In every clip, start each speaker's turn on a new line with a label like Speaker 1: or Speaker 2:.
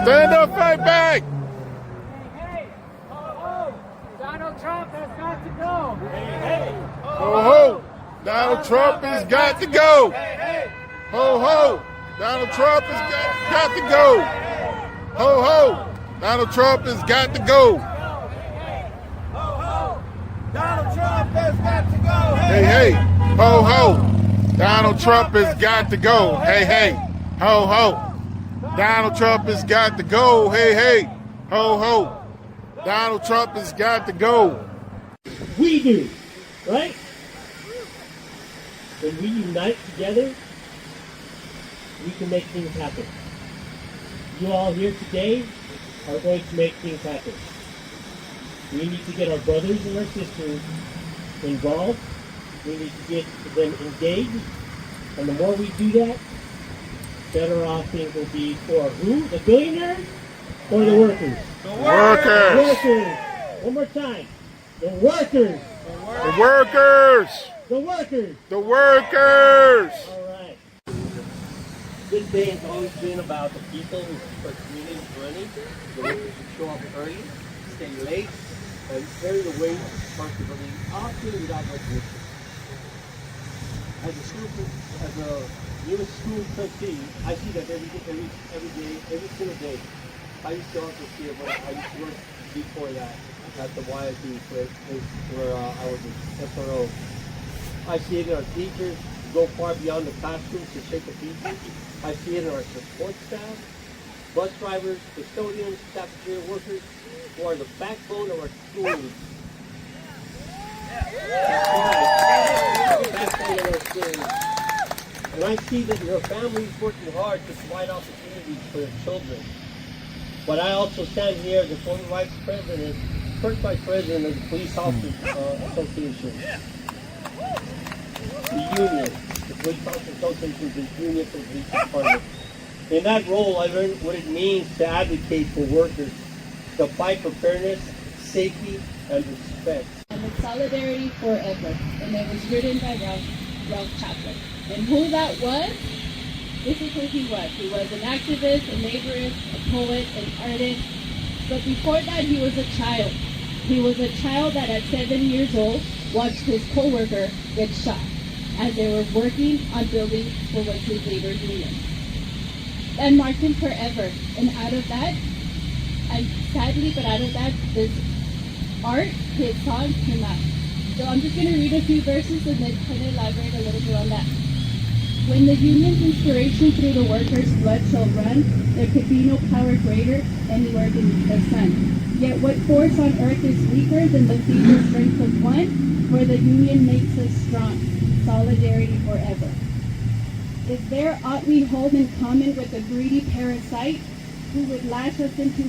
Speaker 1: Stand up, fight back.
Speaker 2: Hey, ho, ho. Donald Trump has got to go. Hey,
Speaker 1: Ho, ho. Donald Trump has got to go.
Speaker 2: hey.
Speaker 1: Ho, ho. Donald Trump has got to go. Ho, ho. Donald Trump has got to go.
Speaker 3: Donald Trump has got to go.
Speaker 1: Hey, hey. Ho, ho. Donald Trump has got to go. Hey, hey. Ho, ho. Donald Trump has got to go. Hey, hey. Ho, ho. Donald Trump has got to go.
Speaker 4: We do, right? When we unite together, we can make things happen. You all here today are going to make things happen. We need to get our brothers and our sisters involved. We need to get them engaged. And the more we do that, better off things will be for who? The billionaires or the workers?
Speaker 1: The workers.
Speaker 4: The workers. One more time. The workers.
Speaker 1: The workers.
Speaker 4: The workers.
Speaker 1: The workers.
Speaker 4: All right. This day has always been about the people who put communities running, the workers who show up early, stay late, and carry the weight of responsibility, often without recognition. As a U.S. school trustee, I see that every day, every single day. I used to also see it when I used to work before that at the YSD where I was an SRO. I see it in our teachers go far beyond the classroom to shake the people. I see it in our support staff, bus drivers, custodians, cafeteria workers, who are the backbone of our communities. Backbone of our communities. And I see that your family is working hard to provide opportunities for their children. But I also stand here as the former vice president, first vice president of the Police Officers Association. The union, the Police Officers Association is the union for the police department. In that role, I learned what it means to advocate for workers, to fight for fairness, safety, and respect.
Speaker 5: And it's Solidarity Forever, and it was written by Ralph Chaplin. And who that was, this is who he was. He was an activist, a laborist, a poet, an artist. But before that, he was a child. He was a child that at 7 years old watched his co-worker get shot as they were working on building for what his labor union. And marked him forever. And out of that, and sadly, but out of that, this art, his song came out. So I'm just going to read a few verses and then kind of elaborate a little bit on that. When the union's inspiration through the workers' blood shall run, there could be no power greater anywhere beneath the sun. Yet what force on earth is weaker than the feeble strength of one? For the union makes us strong. Solidarity forever. Is there aught we hold in common with a greedy parasite who would lash us into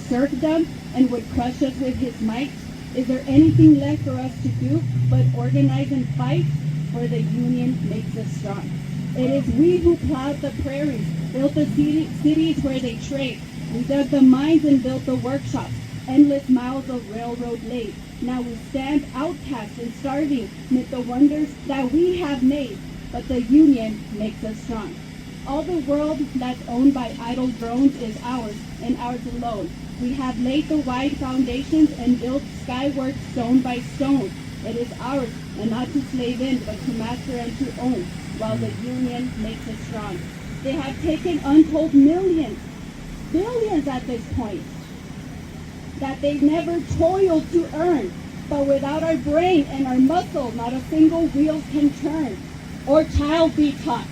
Speaker 5: serfdom and would crush us with his might? Is there anything left for us to do but organize and fight? For the union makes us strong. It is we who plowed the prairies, built the cities where they trade. We dug the mines and built the workshops. Endless miles of railroad laid. Now we stand outcast and starving amid the wonders that we have made. But the union makes us strong. All the world that's owned by idle drones is ours, and ours alone. We have laid the wide foundations and built skyward stone by stone. It is ours, and not to slave in, but to master and to own, while the union makes us strong. They have taken untold millions, billions at this point, that they've never toiled to earn. But without our brain and our muscle, not a single wheel can turn, or child be taught.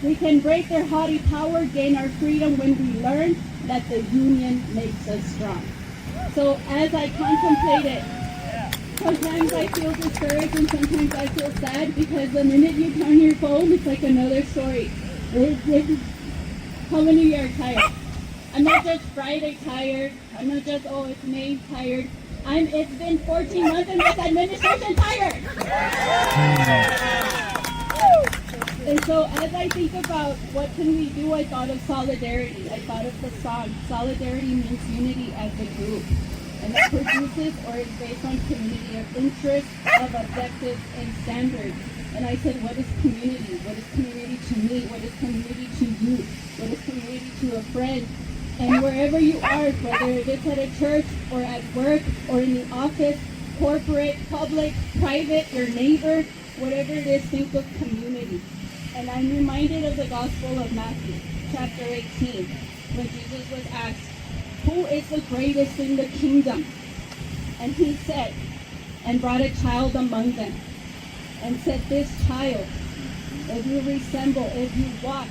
Speaker 5: We can break their haughty power, gain our freedom when we learn that the union makes us strong. So as I contemplate it, sometimes I feel discouraged and sometimes I feel sad because the minute you turn your phone, it's like another story. How many of you are tired? I'm not just Friday tired. I'm not just, oh, it's May tired. It's been 14 months and this administration tired. And so as I think about what can we do, I thought of solidarity. I thought of the song. Solidarity means unity as a group. And it produces or is based on community of interest, of objectives, and standards. And I said, what is community? What is community to me? What is community to you? What is community to a friend? And wherever you are, whether it's at a church or at work or in the office, corporate, public, private, your neighbor, whatever it is, think of community. And I'm reminded of the Gospel of Matthew, chapter 18, when Jesus was asked, who is the greatest in the kingdom? And he said, and brought a child among them, and said, this child, if you resemble, if you walk,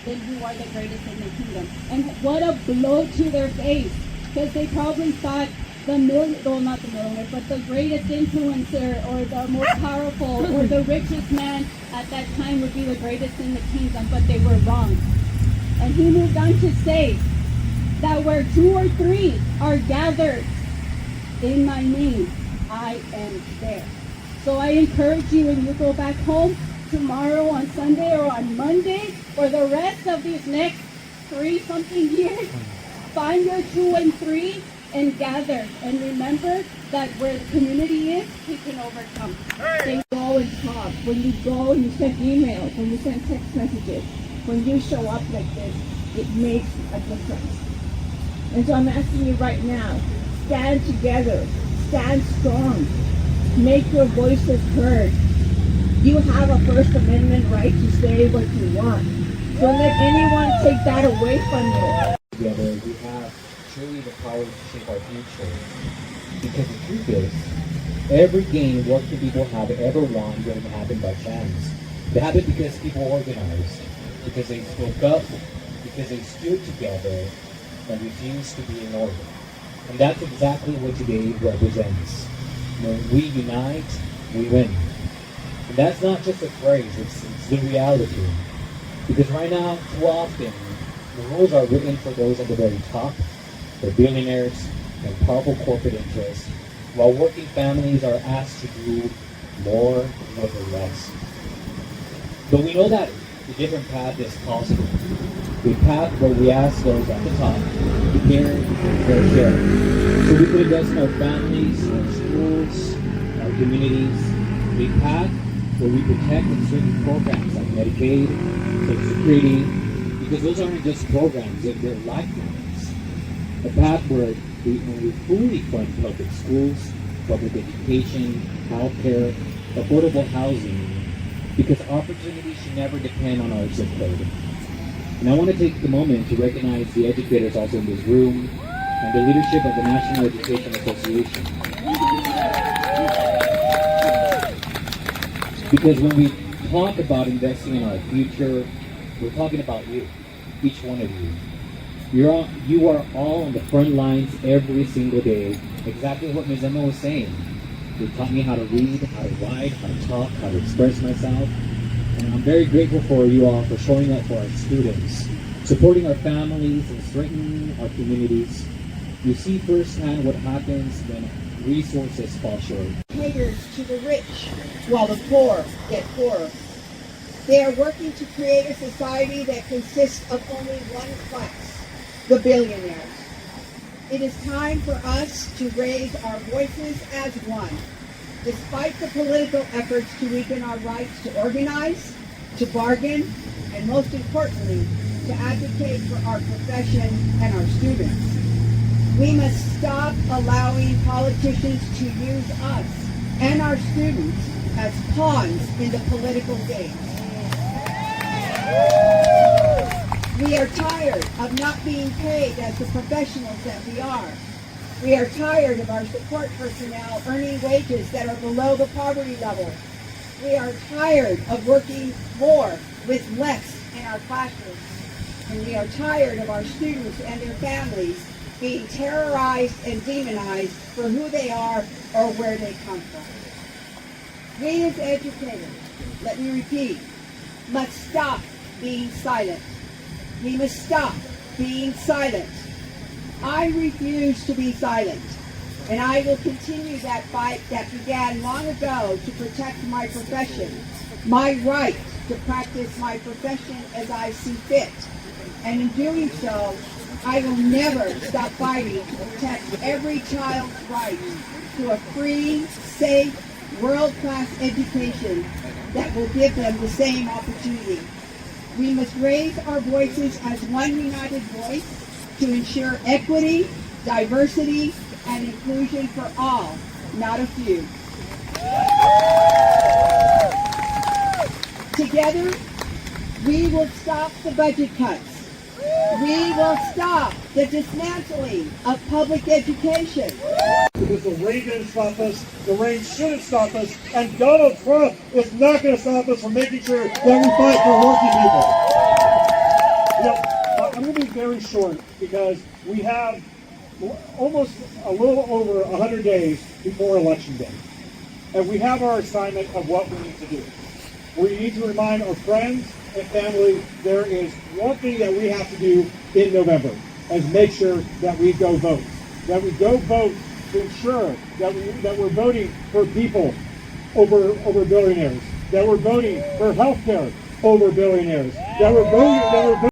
Speaker 5: then you are the greatest in the kingdom. And what a blow to their face, because they probably thought not the millionaire, but the greatest influencer or the most powerful or the richest man at that time would be the greatest in the kingdom, but they were wrong. And he moved on to say that where 2 or 3 are gathered in my name, I am there. So I encourage you, when you go back home tomorrow, on Sunday, or on Monday, for the rest of these next 3-something years, find your 2 and 3 and gather. And remember that where the community is, we can overcome. They go and talk. When you go and you send emails, when you send text messages, when you show up like this, it makes a difference. And so I'm asking you right now, stand together, stand strong, make your voices heard. You have a First Amendment right to say what you want. Don't let anyone take that away from you.
Speaker 6: Together, we have truly the power to shape our future. Because the truth is, every gain what the people have ever won didn't happen by chance. It happened because people organized, because they spoke up, because they stood together and refused to be ignored. And that's exactly what today represents. When we unite, we win. And that's not just a phrase, it's the reality. Because right now, too often, the rules are written for those at the very top, the billionaires and powerful corporate interests, while working families are asked to do more with less. But we know that a different path is possible. A path where we ask those at the top to care their share. So we could invest in our families, our schools, our communities. A path where we protect and strengthen programs like Medicaid, Social Security, because those aren't just programs, they're lifelines. A path where when we fully fund public schools, public education, healthcare, affordable housing, because opportunity should never depend on our zip code. And I want to take the moment to recognize the educators also in this room and the leadership of the National Education Association. Because when we talk about investing in our future, we're talking about you, each one of you. You are all on the front lines every single day, exactly what Ms. Emma was saying. They taught me how to read, how to write, how to talk, how to express myself. And I'm very grateful for you all for showing up for our students, supporting our families and strengthening our communities. You see firsthand what happens when resources fall short.
Speaker 7: Caters to the rich while the poor get poorer. They are working to create a society that consists of only one class, the billionaires. It is time for us to raise our voices as one, despite the political efforts to weaken our rights to organize, to bargain, and most importantly, to advocate for our profession and our students. We must stop allowing politicians to use us and our students as pawns in the political game. We are tired of not being paid as the professionals that we are. We are tired of our support personnel earning wages that are below the poverty level. We are tired of working more with less in our classrooms. And we are tired of our students and their families being terrorized and demonized for who they are or where they come from. We as educators, let me repeat, must stop being silent. We must stop being silent. I refuse to be silent, and I will continue that fight that began long ago to protect my profession, my right to practice my profession as I see fit. And in doing so, I will never stop fighting to protect every child's right to a free, safe, world-class education that will give them the same opportunity. We must raise our voices as one united voice to ensure equity, diversity, and inclusion for all, not a few. Together, we will stop the budget cuts. We will stop the dismantling of public education.
Speaker 3: Because the rain didn't stop us, the rain shouldn't stop us, and Donald Trump is not going to stop us from making sure that we fight for working people. You know, I'm going to be very short because we have almost a little over 100 days before Election Day. And we have our assignment of what we need to do. We need to remind our friends and family there is one thing that we have to do in November, is make sure that we go vote. That we go vote to ensure that we're voting for people over billionaires. That we're voting for health care over billionaires. That we're voting